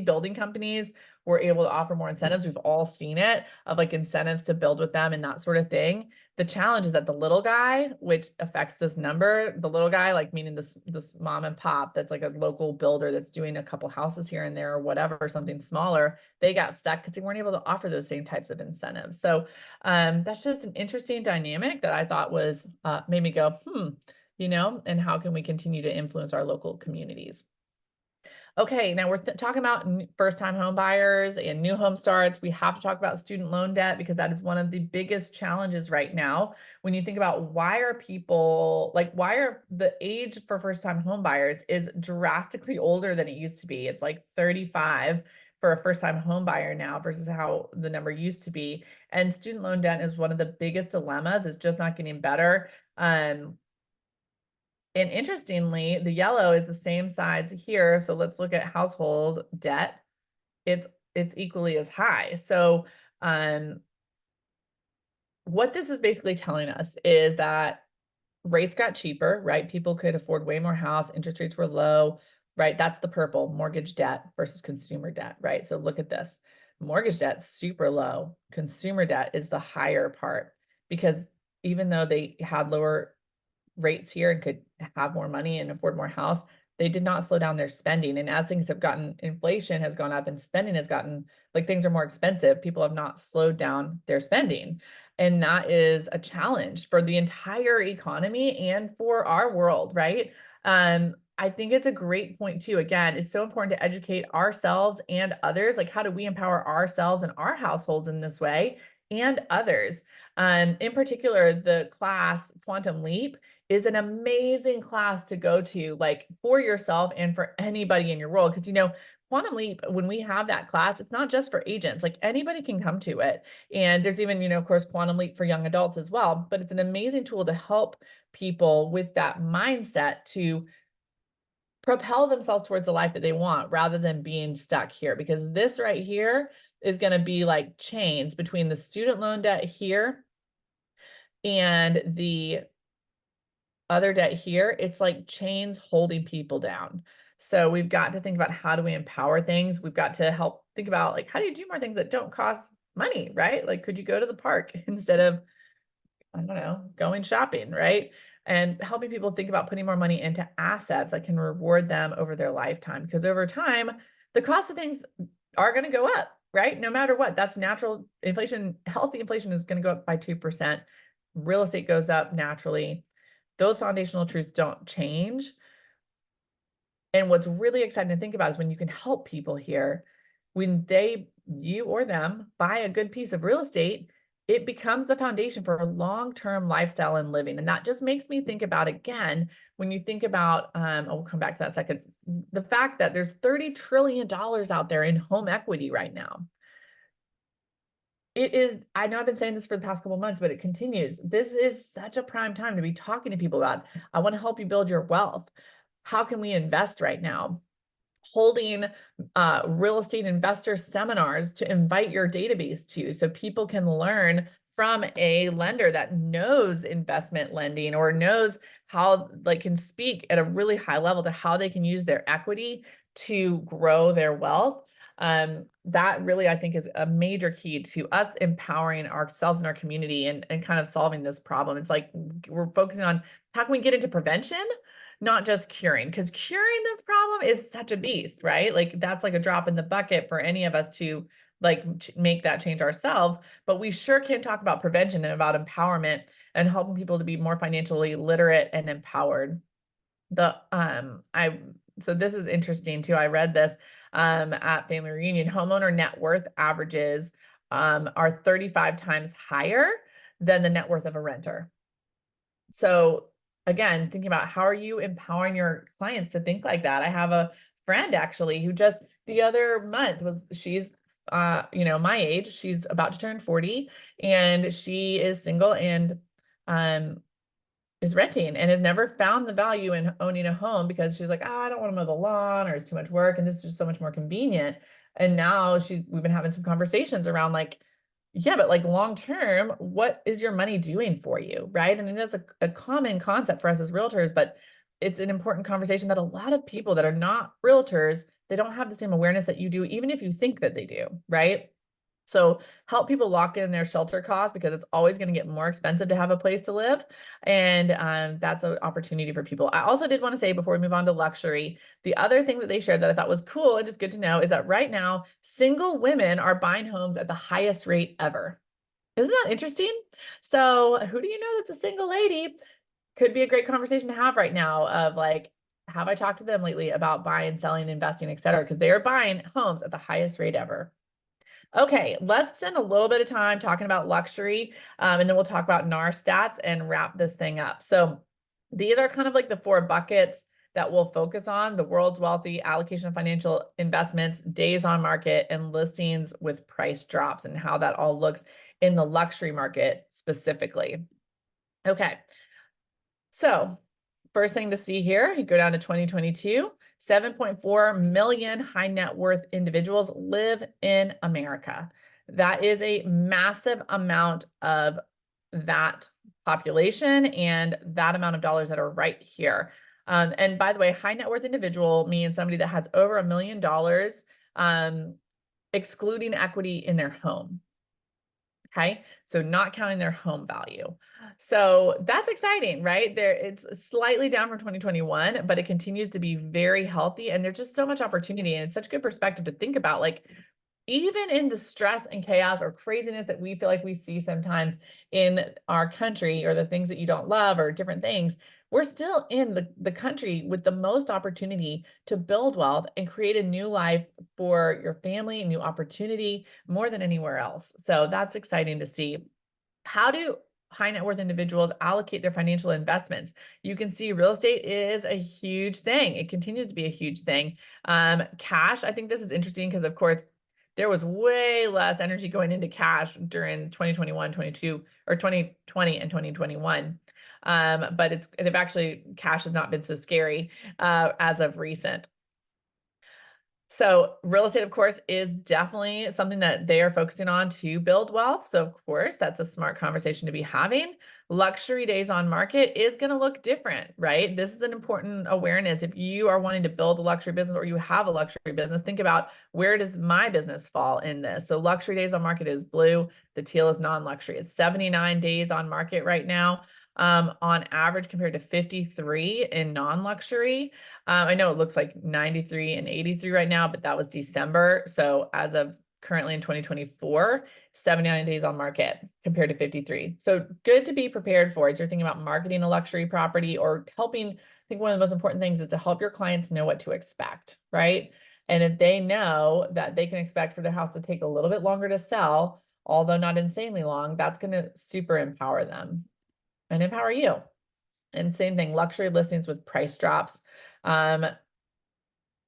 building companies were able to offer more incentives. We've all seen it, of like incentives to build with them and that sort of thing. The challenge is that the little guy, which affects this number, the little guy, like meaning this mom and pop that's like a local builder that's doing a couple houses here and there or whatever, or something smaller, they got stuck because they weren't able to offer those same types of incentives. So that's just an interesting dynamic that I thought was made me go, and how can we continue to influence our local communities? Okay, now we're talking about first-time home buyers and new home starts. We have to talk about student loan debt because that is one of the biggest challenges right now. When you think about why are the age for first-time home buyers is drastically older than it used to be. It's like 35 for a first-time home buyer now versus how the number used to be. And student loan debt is one of the biggest dilemmas. It's just not getting better. And interestingly, the yellow is the same size here. So let's look at household debt. It's equally as high. So what this is basically telling us is that rates got cheaper, right? People could afford way more house, interest rates were low, right? That's the purple, mortgage debt versus consumer debt, right? So look at this. Mortgage debt super low. Consumer debt is the higher part because even though they had lower rates here and could have more money and afford more house, they did not slow down their spending. And as things have gotten, inflation has gone up and spending has gotten, like things are more expensive, people have not slowed down their spending. And that is a challenge for the entire economy and for our world, right? I think it's a great point too. Again, it's so important to educate ourselves and others. Like, how do we empower ourselves and our households in this way and others? In particular, the class Quantum Leap is an amazing class to go to, like for yourself and for anybody in your world. Because, you know, Quantum Leap, when we have that class, it's not just for agents, like anybody can come to it. And there's even, you know, of course, Quantum Leap for young adults as well. But it's an amazing tool to help people with that mindset to propel themselves towards the life that they want rather than being stuck here. Because this right here is going to be like chains between the student loan debt here and the other debt here. It's like chains holding people down. So we've got to think about, how do we empower things? We've got to help think about, like, how do you do more things that don't cost money, right? Like, could you go to the park instead of, I don't know, going shopping, right? And helping people think about putting more money into assets that can reward them over their lifetime. Because over time, the cost of things are going to go up, right? No matter what. That's natural inflation. Healthy inflation is going to go up by 2%. Real estate goes up naturally. Those foundational truths don't change. And what's really exciting to think about is when you can help people here, when they, you or them, buy a good piece of real estate, it becomes the foundation for a long-term lifestyle and living. And that just makes me think about, again, when you think about, we'll come back to that second, the fact that there's $30 trillion out there in home equity right now. It is, I know I've been saying this for the past couple of months, but it continues. This is such a prime time to be talking to people about, I want to help you build your wealth. How can we invest right now? Holding real estate investor seminars to invite your database to, so people can learn from a lender that knows investment lending or knows how, like, can speak at a really high level to how they can use their equity to grow their wealth. That really, I think, is a major key to us empowering ourselves and our community and kind of solving this problem. It's like we're focusing on, how can we get into prevention, not just curing, because curing this problem is such a beast, right? Like, that's like a drop in the bucket for any of us to like make that change ourselves. But we sure can talk about prevention and about empowerment and helping people to be more financially literate and empowered. So this is interesting too. I read this at Family Reunion. Homeowner net worth averages are 35 times higher than the net worth of a renter. So again, thinking about, how are you empowering your clients to think like that? I have a friend actually who just the other month she's you know, my age, she's about to turn 40, and she is single and is renting and has never found the value in owning a home, because she's like, oh, I don't want to mow the lawn, or it's too much work, and this is just so much more convenient. And now we've been having some conversations around, like, yeah, but like long term, what is your money doing for you, right? I mean, that's a common concept for us as realtors, but it's an important conversation that a lot of people that are not realtors, they don't have the same awareness that you do, even if you think that they do, right? So help people lock in their shelter costs, because it's always going to get more expensive to have a place to live. And that's an opportunity for people. I also did want to say, before we move on to luxury, the other thing that they shared that I thought was cool and just good to know is that right now, single women are buying homes at the highest rate ever. Isn't that interesting? So who do you know that's a single lady? Could be a great conversation to have right now of, like, have I talked to them lately about buying, selling, investing, et cetera? Because they are buying homes at the highest rate ever. Okay, let's spend a little bit of time talking about luxury, and then we'll talk about NAR stats and wrap this thing up. So these are kind of like the 4 buckets that we'll focus on: the world's wealthy, allocation of financial investments, days on market, and listings with price drops, and how that all looks in the luxury market specifically. Okay, so first thing to see here, you go down to 2022, 7.4 million high net worth individuals live in America. That is a massive amount of that population and that amount of dollars that are right here. And by the way, high net worth individual means somebody that has over $1 million, excluding equity in their home. Okay. So not counting their home value. So that's exciting, right? There, it's slightly down from 2021, but it continues to be very healthy. And there's just so much opportunity. And it's such good perspective to think about. Like, even in the stress and chaos or craziness that we feel like we see sometimes in our country, or the things that you don't love or different things, we're still in the country with the most opportunity to build wealth and create a new life for your family, new opportunity more than anywhere else. So that's exciting to see. How do high net worth individuals allocate their financial investments? You can see real estate is a huge thing. It continues to be a huge thing. Cash, I think this is interesting because, of course, there was way less energy going into cash during 2021, 22, or 2020 and 2021. But they've actually, cash has not been so scary as of recent. So real estate, of course, is definitely something that they are focusing on to build wealth. So of course, that's a smart conversation to be having. Luxury days on market is going to look different, right? This is an important awareness. If you are wanting to build a luxury business, or you have a luxury business, think about, where does my business fall in this? So luxury days on market is blue. The teal is non-luxury. It's 79 days on market right now. On average, compared to 53 in non-luxury. I know it looks like 93 and 83 right now, but that was December. So as of currently in 2024, 79 days on market compared to 53. So good to be prepared for as you're thinking about marketing a luxury property or helping. I think one of the most important things is to help your clients know what to expect, right? And if they know that they can expect for their house to take a little bit longer to sell, although not insanely long, that's going to super empower them and empower you. And same thing, luxury listings with price drops.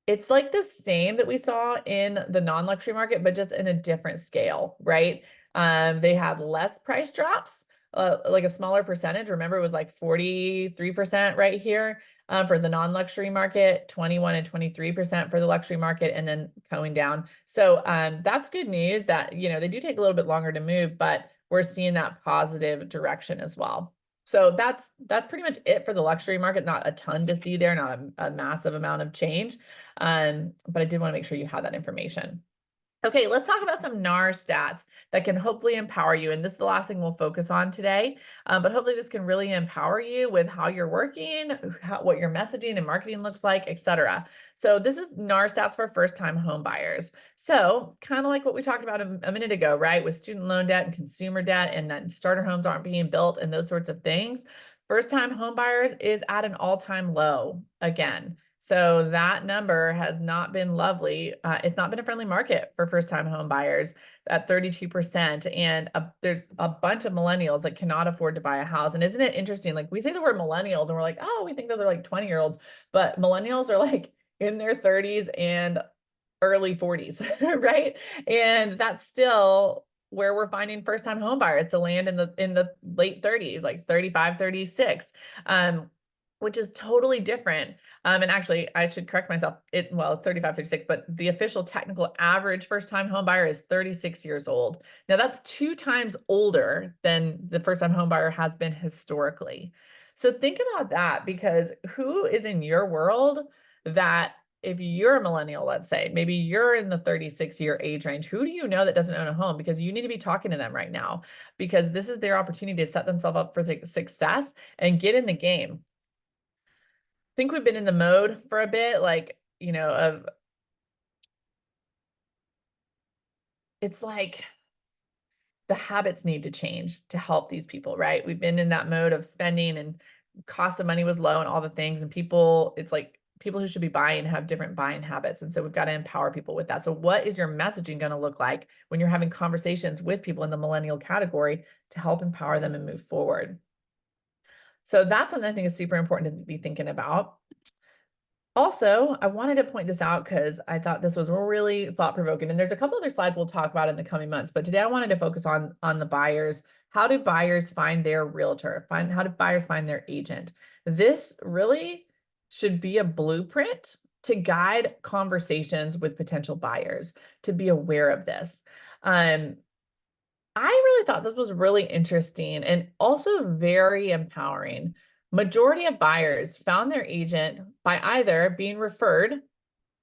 It's like the same that we saw in the non-luxury market, but just in a different scale, right? They had less price drops, like a smaller percentage. Remember, it was like 43% right here for the non-luxury market, 21 and 23% for the luxury market, and then going down. So that's good news that, they do take a little bit longer to move, but we're seeing that positive direction as well. So that's pretty much it for the luxury market. Not a ton to see there, not a massive amount of change. But I did want to make sure you had that information. Okay, let's talk about some NAR stats that can hopefully empower you. And this is the last thing we'll focus on today. But hopefully this can really empower you with how you're working, what your messaging and marketing looks like, etc. So this is NAR stats for first-time home buyers. So kind of like what we talked about a minute ago, right? With student loan debt and consumer debt, and then starter homes aren't being built and those sorts of things. First-time home buyers is at an all-time low again. So that number has not been lovely. It's not been a friendly market for first-time home buyers at 32%. And there's a bunch of millennials that cannot afford to buy a house. And isn't it interesting? Like, we say the word millennials and we're like, oh, we think those are like 20-year-olds, but millennials are like in their 30s and early 40s, right? And that's still where we're finding first-time home buyers to land in the late 30s, like 35, 36. Which is totally different. And actually, I should correct myself. It's 35, 36, but the official technical average first-time home buyer is 36 years old. Now, that's 2 times older than the first-time home buyer has been historically. So think about that, because who is in your world that, if you're a millennial, let's say, maybe you're in the 36-year age range, who do you know that doesn't own a home? Because you need to be talking to them right now, because this is their opportunity to set themselves up for success and get in the game. Think we've been in the mode for a bit, like, it's like the habits need to change to help these people, right? We've been in that mode of spending, and cost of money was low and all the things, and it's like people who should be buying have different buying habits. And so we've got to empower people with that. So what is your messaging going to look like when you're having conversations with people in the millennial category to help empower them and move forward? So that's something I think is super important to be thinking about. Also, I wanted to point this out because I thought this was really thought-provoking. And there's a couple other slides we'll talk about in the coming months, but today I wanted to focus on the buyers. How do buyers find their realtor? How do buyers find their agent? This really should be a blueprint to guide conversations with potential buyers, to be aware of this. I really thought this was really interesting and also very empowering. Majority of buyers found their agent by either being referred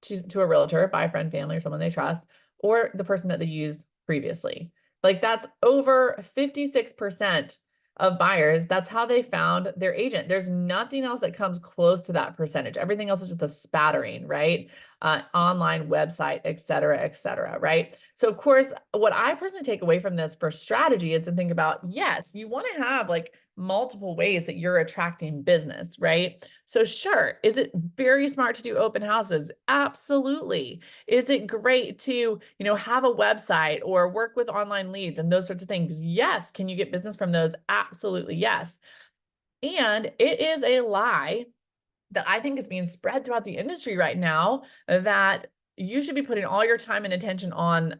to a realtor by a friend, family, or someone they trust, or the person that they used previously. Like that's over 56% of buyers. That's how they found their agent. There's nothing else that comes close to that percentage. Everything else is just a spattering, right? Online website, et cetera, right? So of course, what I personally take away from this for strategy is to think about, yes, you want to have like multiple ways that you're attracting business, right? So sure, is it very smart to do open houses? Absolutely. Is it great to, have a website or work with online leads and those sorts of things? Yes. Can you get business from those? Absolutely, yes. And it is a lie that I think is being spread throughout the industry right now that you should be putting all your time and attention on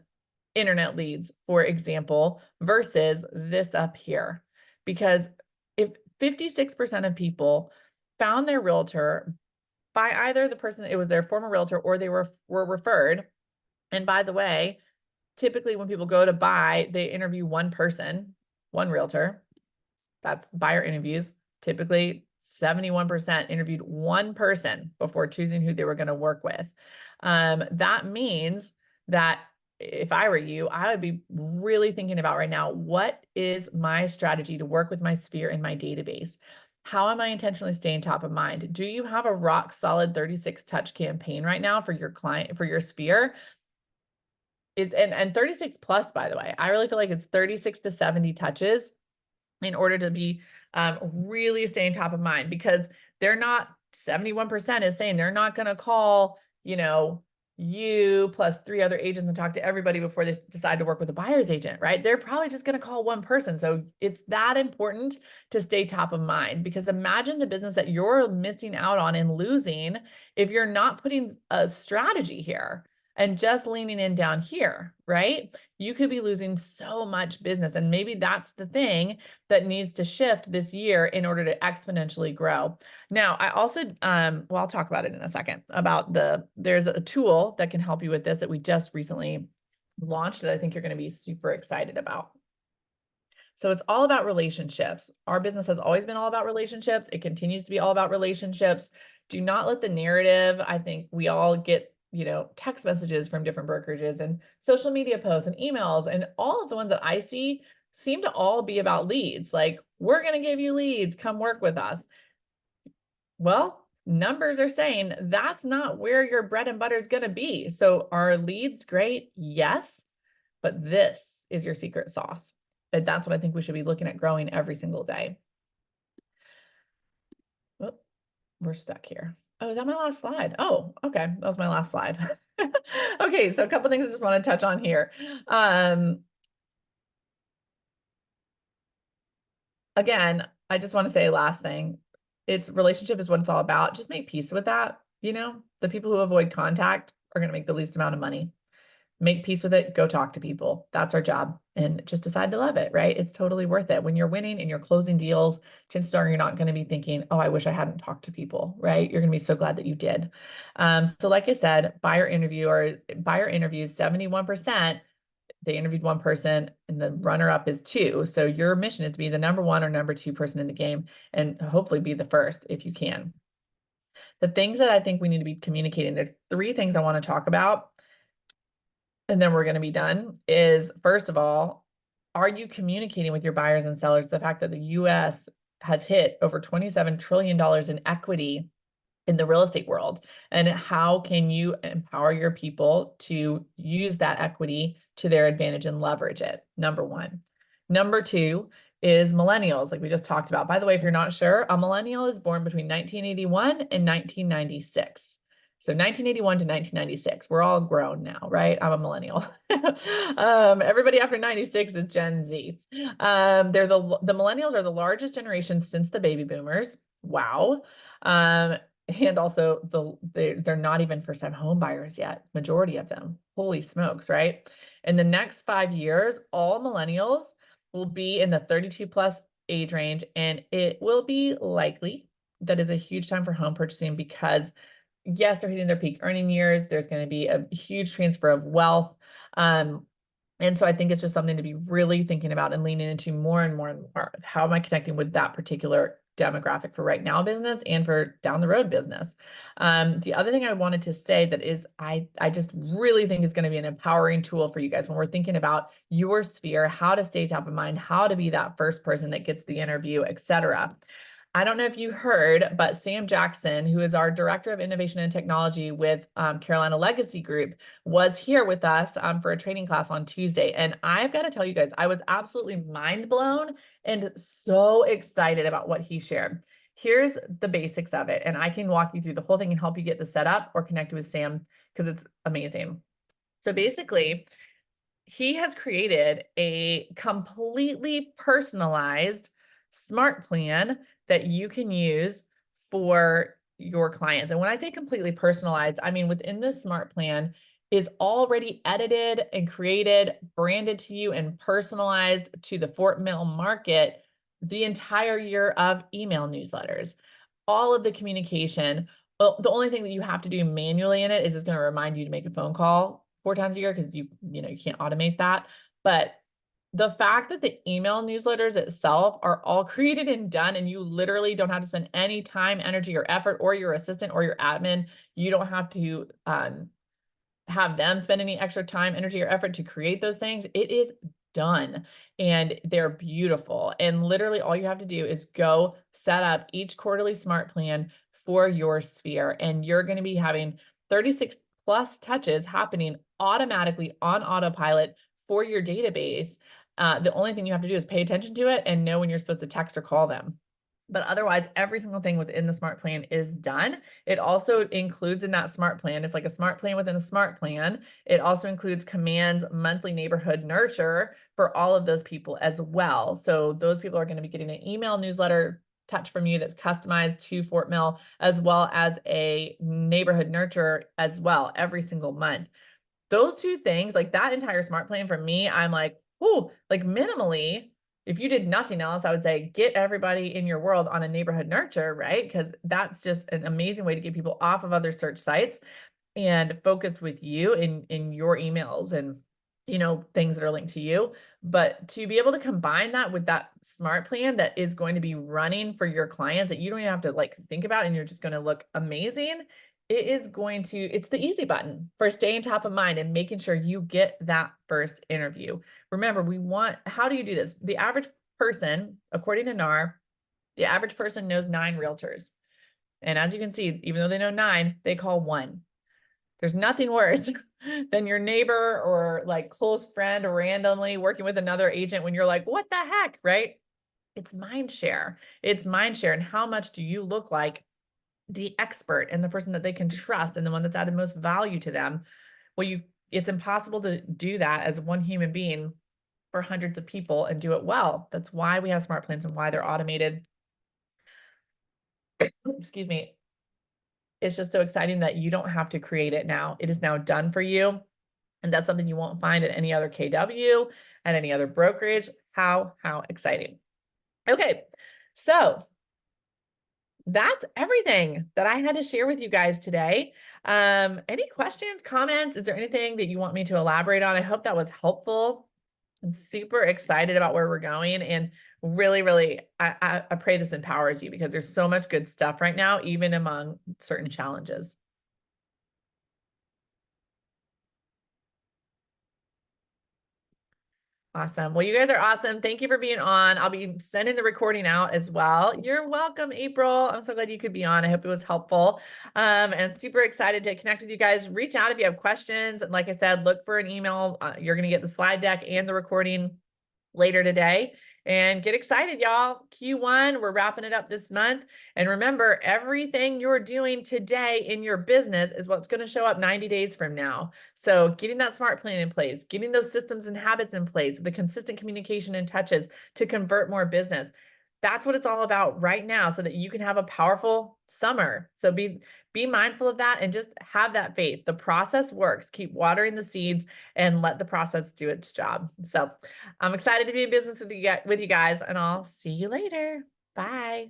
internet leads, for example, versus this up here. Because if 56% of people found their realtor by either the person, it was their former realtor, or they were referred. And by the way, typically when people go to buy, they interview one person, one realtor. That's buyer interviews. Typically 71% interviewed one person before choosing who they were going to work with. That means that if I were you, I would be really thinking about right now, what is my strategy to work with my sphere in my database? How am I intentionally staying top of mind? Do you have a rock solid 36 touch campaign right now for your client, for your sphere? And 36 plus, by the way, I really feel like it's 36 to 70 touches in order to be really staying top of mind, because they're not, 71% is saying they're not going to call, you plus 3 other agents and talk to everybody before they decide to work with a buyer's agent, right? They're probably just going to call one person. So it's that important to stay top of mind, because imagine the business that you're missing out on and losing if you're not putting a strategy here and just leaning in down here, right? You could be losing so much business. And maybe that's the thing that needs to shift this year in order to exponentially grow. Now, I also, I'll talk about it in a second, about there's a tool that can help you with this that we just recently launched that I think you're going to be super excited about. So it's all about relationships. Our business has always been all about relationships. It continues to be all about relationships. Do not let the narrative, I think we all get, text messages from different brokerages and social media posts and emails, and all of the ones that I see seem to all be about leads. Like, we're going to give you leads, come work with us. Well, numbers are saying that's not where your bread and butter is going to be. So are leads great? Yes, but this is your secret sauce. And that's what I think we should be looking at growing every single day. Oh, we're stuck here. Oh, is that my last slide? Oh, okay. That was my last slide. Okay, so a couple things I just want to touch on here. Again, I just want to say last thing. It's relationship is what it's all about. Just make peace with that. The people who avoid contact are going to make the least amount of money. Make peace with it. Go talk to people. That's our job. And just decide to love it, right? It's totally worth it. When you're winning and you're closing deals, chances are you're not going to be thinking, oh, I wish I hadn't talked to people, right? You're going to be so glad that you did. So like I said, buyer interviews, 71%, they interviewed one person, and the runner-up is 2. So your mission is to be the number 1 or number 2 person in the game, and hopefully be the first if you can. The things that I think we need to be communicating, there's 3 things I want to talk about, and then we're going to be done, is first of all, are you communicating with your buyers and sellers the fact that the US has hit over $27 trillion in equity in the real estate world, and how can you empower your people to use that equity to their advantage and leverage it? Number 1. Number 2 is millennials, like we just talked about. By the way, if you're not sure, a millennial is born between 1981 and 1996. So 1981 to 1996, we're all grown now, right? I'm a millennial. Everybody after 96 is Gen Z. They're the millennials are the largest generation since the baby boomers. Wow. And also they're not even first-time home buyers yet, majority of them. Holy smokes, right? In the next 5 years, all millennials will be in the 32 plus age range, and it will be likely that is a huge time for home purchasing, because yes, they're hitting their peak earning years. There's going to be a huge transfer of wealth. And so I think it's just something to be really thinking about and leaning into more and more and more. How am I connecting with that particular demographic for right now business and for down the road business. The other thing I wanted to say that is I just really think is going to be an empowering tool for you guys when we're thinking about your sphere, how to stay top of mind, how to be that first person that gets the interview, etc. I don't know if you heard, but Sam Jackson, who is our Director of Innovation and Technology with Carolina Legacy Group, was here with us for a training class on Tuesday. And I've got to tell you guys, I was absolutely mind blown and so excited about what he shared. Here's the basics of it, and I can walk you through the whole thing and help you get this set up or connect with Sam because it's amazing. So basically, he has created a completely personalized smart plan that you can use for your clients. And when I say completely personalized, I mean within this smart plan is already edited and created, branded to you and personalized to the Fort Mill market the entire year of email newsletters. All of the communication. Well, the only thing that you have to do manually in it is it's going to remind you to make a phone call 4 times a year because you can't automate that. But the fact that the email newsletters itself are all created and done, and you literally don't have to spend any time, energy, or effort, or your assistant or your admin, you don't have to have them spend any extra time, energy, or effort to create those things. It is done and they're beautiful. And literally all you have to do is go set up each quarterly smart plan for your sphere. And you're going to be having 36 plus touches happening automatically on autopilot for your database. The only thing you have to do is pay attention to it and know when you're supposed to text or call them. But otherwise, every single thing within the smart plan is done. It also includes in that smart plan, it's like a smart plan within a smart plan. It also includes Command's monthly neighborhood nurture for all of those people as well. So those people are going to be getting an email newsletter touch from you that's customized to Fort Mill, as well as a neighborhood nurture as well every single month. Those two things, like that entire smart plan for me, I'm like, oh, like minimally, if you did nothing else, I would say get everybody in your world on a neighborhood nurture, right? Because that's just an amazing way to get people off of other search sites and focused with you in your emails and things that are linked to you. But to be able to combine that with that smart plan that is going to be running for your clients that you don't even have to like think about and you're just going to look amazing, it's the easy button for staying top of mind and making sure you get that first interview. Remember, how do you do this? The average person, according to NAR, the average person knows 9 realtors. And as you can see, even though they know 9, they call 1. There's nothing worse than your neighbor or like close friend randomly working with another agent when you're like, what the heck, right? It's mind share. It's mind share. And how much do you look like the expert and the person that they can trust and the one that's added most value to them? Well, it's impossible to do that as one human being for hundreds of people and do it well. That's why we have smart plans and why they're automated. Excuse me. It's just so exciting that you don't have to create it now. It is now done for you. And that's something you won't find at any other KW, at any other brokerage. How exciting. Okay, so that's everything that I had to share with you guys today. Any questions, comments? Is there anything that you want me to elaborate on? I hope that was helpful. I'm super excited about where we're going and really, I pray this empowers you because there's so much good stuff right now, even among certain challenges. Awesome. Well, you guys are awesome. Thank you for being on. I'll be sending the recording out as well. You're welcome, April. I'm so glad you could be on. I hope it was helpful. And super excited to connect with you guys. Reach out if you have questions. And like I said, look for an email. You're going to get the slide deck and the recording later today. And get excited, y'all. Q1, we're wrapping it up this month. And remember, everything you're doing today in your business is what's going to show up 90 days from now. So getting that smart plan in place, getting those systems and habits in place, the consistent communication and touches to convert more business. That's what it's all about right now so that you can have a powerful summer. So be mindful of that and just have that faith. The process works. Keep watering the seeds and let the process do its job. So I'm excited to be in business with you guys, and I'll see you later. Bye.